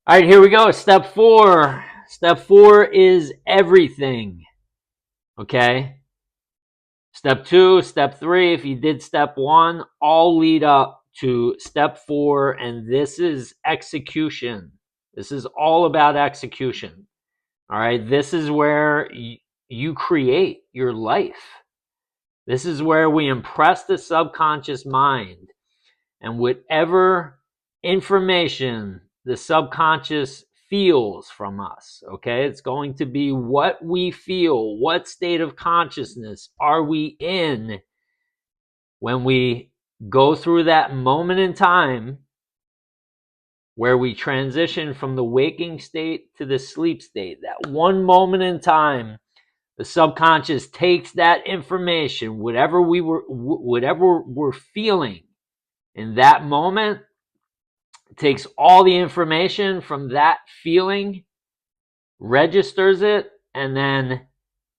All right, here we go. Step 4. Step 4 is everything. Okay. Step 2, step 3, if you did step 1, all lead up to step 4, and this is execution. This is all about execution. All right. This is where you create your life. This is where we impress the subconscious mind, and whatever information the subconscious feels from us, okay, it's going to be what we feel. What state of consciousness are we in when we go through that moment in time where we transition from the waking state to the sleep state? That one moment in time, the subconscious takes that information, whatever we're feeling in that moment, takes all the information from that feeling, registers it, and then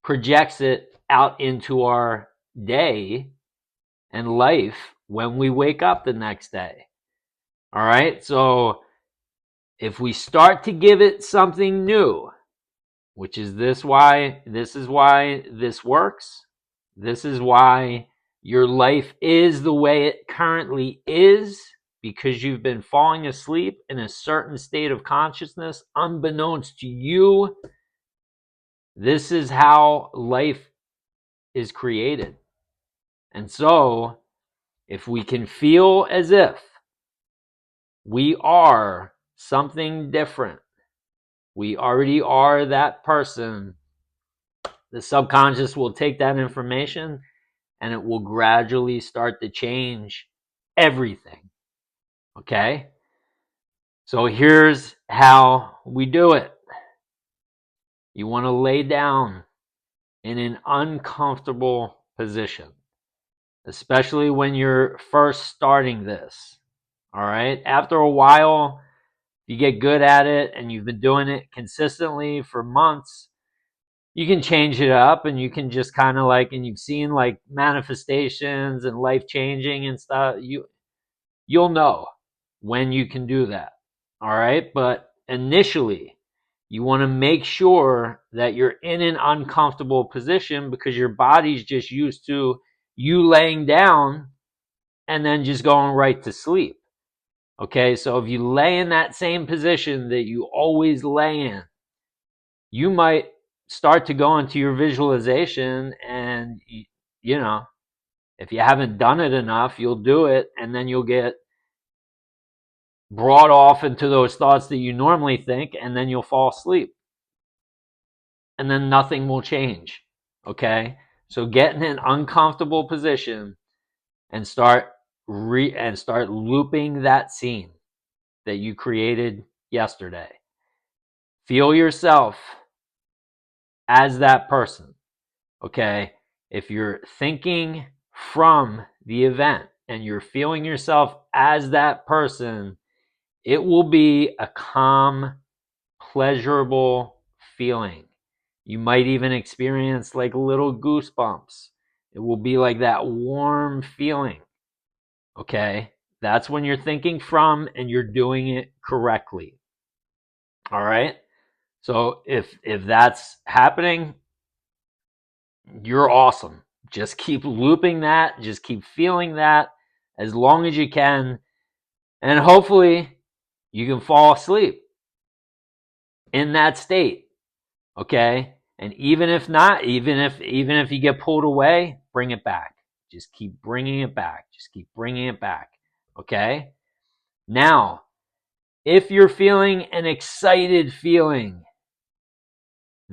projects it out into our day and life when we wake up the next day. All right. So if we start to give it something new, which is why this works. This is why your life is the way it currently is, because you've been falling asleep in a certain state of consciousness unbeknownst to you. This is how life is created. And so, if we can feel as if we are something different, we already are that person, the subconscious will take that information and it will gradually start to change everything. Okay? So here's how we do it. You want to lay down in an uncomfortable position, especially when you're first starting this. All right? After a while, you get good at it and you've been doing it consistently for months, you can change it up, and you can just kind of like, and you've seen like manifestations and life changing and stuff. You'll know when you can do that. All right. But initially, you want to make sure that you're in an uncomfortable position, because your body's just used to you laying down and then just going right to sleep. Okay. So if you lay in that same position that you always lay in, you might start to go into your visualization, and you know, if you haven't done it enough, you'll do it, and then you'll get brought off into those thoughts that you normally think, and then you'll fall asleep, and then nothing will change. Okay. So get in an uncomfortable position and start looping that scene that you created yesterday. Feel yourself as that person. Okay. If you're thinking from the event and you're feeling yourself as that person, it will be a calm, pleasurable feeling. You might even experience like little goosebumps. It will be like that warm feeling. Okay. That's when you're thinking from and you're doing it correctly. All right. So if that's happening, you're awesome. Just keep looping that, just keep feeling that as long as you can, and hopefully you can fall asleep in that state. Okay? And even if not, even if you get pulled away, bring it back. Just keep bringing it back. Just keep bringing it back. Okay? Now, if you're feeling an excited feeling,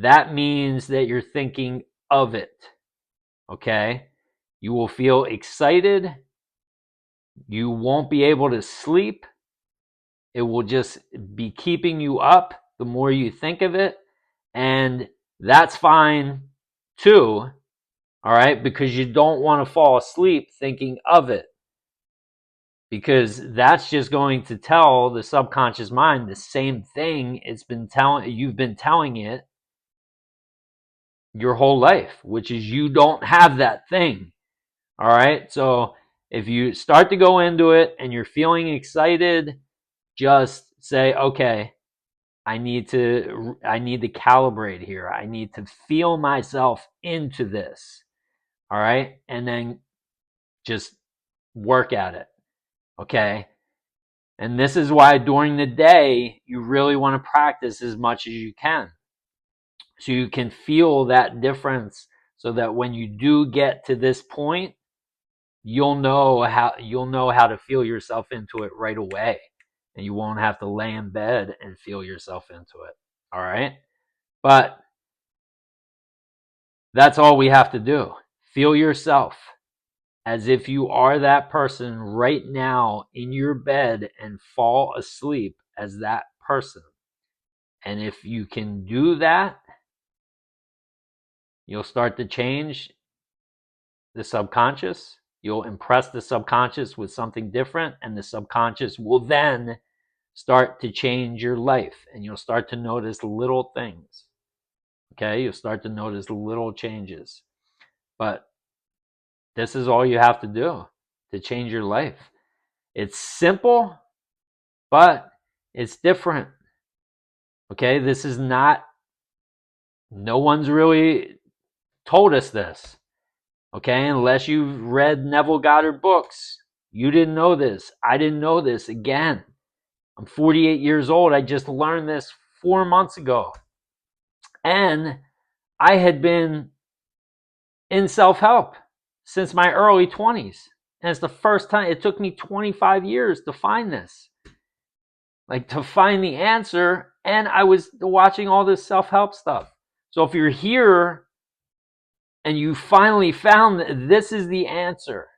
that means that you're thinking of it. Okay? You will feel excited. You won't be able to sleep. It will just be keeping you up the more you think of it. And that's fine too. All right. Because you don't want to fall asleep thinking of it. Because that's just going to tell the subconscious mind the same thing you've been telling it your whole life, which is you don't have that thing. All right. So if you start to go into it and you're feeling excited, just say, okay, I need to calibrate here. I need to feel myself into this. All right? And then just work at it. Okay? And this is why during the day you really want to practice as much as you can. So you can feel that difference, so that when you do get to this point, you'll know how to feel yourself into it right away, and you won't have to lay in bed and feel yourself into it. All right? But that's all we have to do. Feel yourself as if you are that person right now in your bed, and fall asleep as that person. And if you can do that, you'll start to change the subconscious. You'll impress the subconscious with something different, and the subconscious will then start to change your life, and you'll start to notice little things. Okay? You'll start to notice little changes. But this is all you have to do to change your life. It's simple, but it's different. Okay? This is not, no one's really told us this. Okay? Unless you've read Neville Goddard books. You didn't know this. I didn't know this. Again, I'm 48 years old. I just learned this 4 months ago. And I had been in self-help since my early 20s. And it's the first time. It took me 25 years to find this. Like, to find the answer. And I was watching all this self-help stuff. So if you're here and you finally found that this is the answer,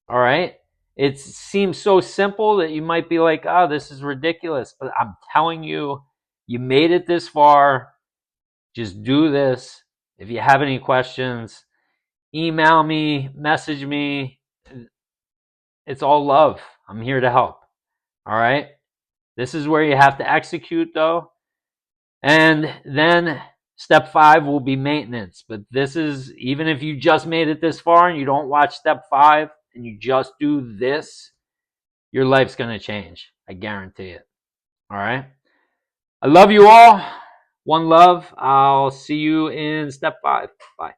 all right? It seems so simple that you might be like, oh, this is ridiculous. But I'm telling you, you made it this far. Just do this. If you have any questions, email me, message me. It's all love. I'm here to help. All right? This is where you have to execute, though. And then step 5 will be maintenance. But this is, even if you just made it this far and you don't watch step 5 and you just do this, your life's going to change. I guarantee it. All right? I love you all. One love. I'll see you in step 5. Bye.